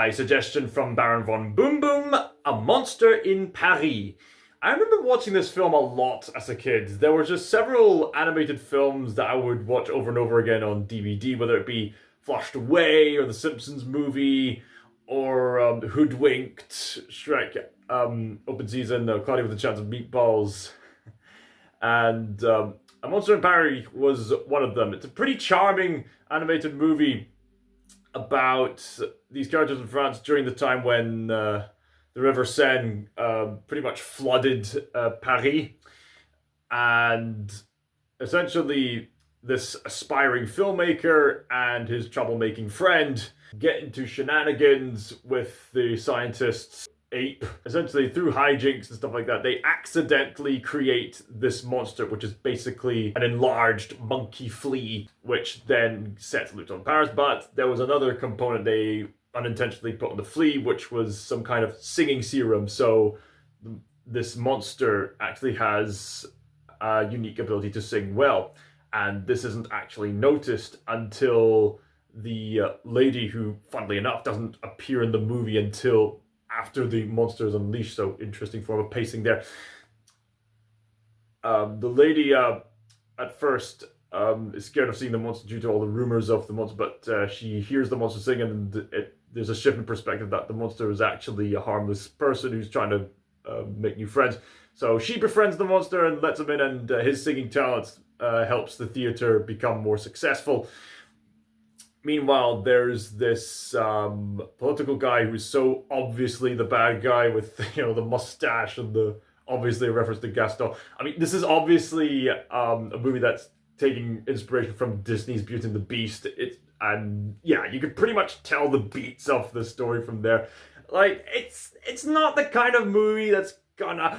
my suggestion from Baron von Boom Boom, A Monster in Paris. I remember watching this film a lot as a kid. There were just several animated films that I would watch over and over again on DVD, whether it be Flushed Away, or the Simpsons movie, or Hoodwinked, Shrek, Open Season, Cloudy with a Chance of Meatballs. And A Monster in Paris was one of them. It's a pretty charming animated movie about these characters in France during the time when the River Seine pretty much flooded Paris. And essentially, this aspiring filmmaker and his troublemaking friend get into shenanigans with the scientists Ape. Essentially, through hijinks and stuff like that, they accidentally create this monster, which is basically an enlarged monkey flea, which then sets loose on Paris. But there was another component they unintentionally put on the flea, which was some kind of singing serum. So this monster actually has a unique ability to sing well. And this isn't actually noticed until the lady who, funnily enough, doesn't appear in the movie until after the monster is unleashed. So interesting form of pacing there. The lady at first is scared of seeing the monster due to all the rumors of the monster, but she hears the monster sing, and there's a shift in perspective that the monster is actually a harmless person who's trying to make new friends. So she befriends the monster and lets him in, and his singing talents helps the theater become more successful. Meanwhile, there's this political guy who's so obviously the bad guy with, the mustache and the obviously a reference to Gaston. I mean, this is obviously a movie that's taking inspiration from Disney's Beauty and the Beast. You could pretty much tell the beats of the story from there. Like, it's not the kind of movie that's gonna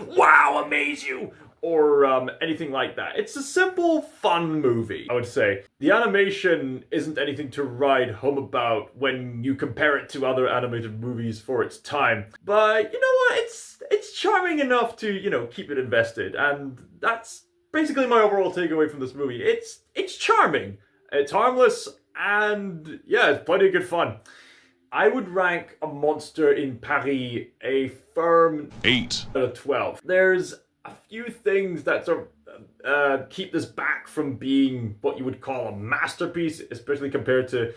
amaze you or anything like that. It's a simple, fun movie, I would say. The animation isn't anything to write home about when you compare it to other animated movies for its time. But you know what? It's charming enough to, keep it invested. And that's basically my overall takeaway from this movie. It's charming, it's harmless, and yeah, it's plenty of good fun. I would rank A Monster in Paris a firm 8 out of 12. There's a few things that sort of keep this back from being what you would call a masterpiece, especially compared to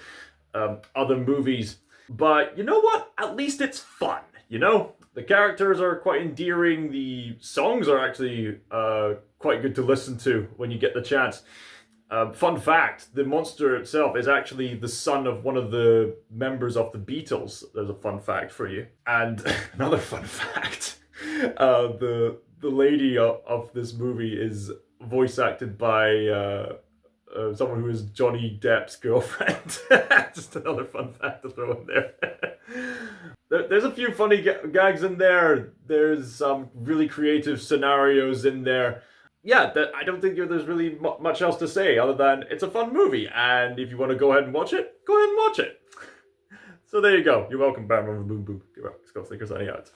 other movies. But you know what? At least it's fun, The characters are quite endearing. The songs are actually quite good to listen to when you get the chance. Fun fact, the monster itself is actually the son of one of the members of the Beatles. There's a fun fact for you. And another fun fact, the lady of this movie is voice acted by someone who is Johnny Depp's girlfriend. Just another fun fact to throw in there. There's a few funny gags in there. There's some really creative scenarios in there. Yeah, I don't think there's really much else to say other than it's a fun movie. And if you want to go ahead and watch it, go ahead and watch it. So there you go. You're welcome, Baron von Boom Boom. ScotsThinker signing out.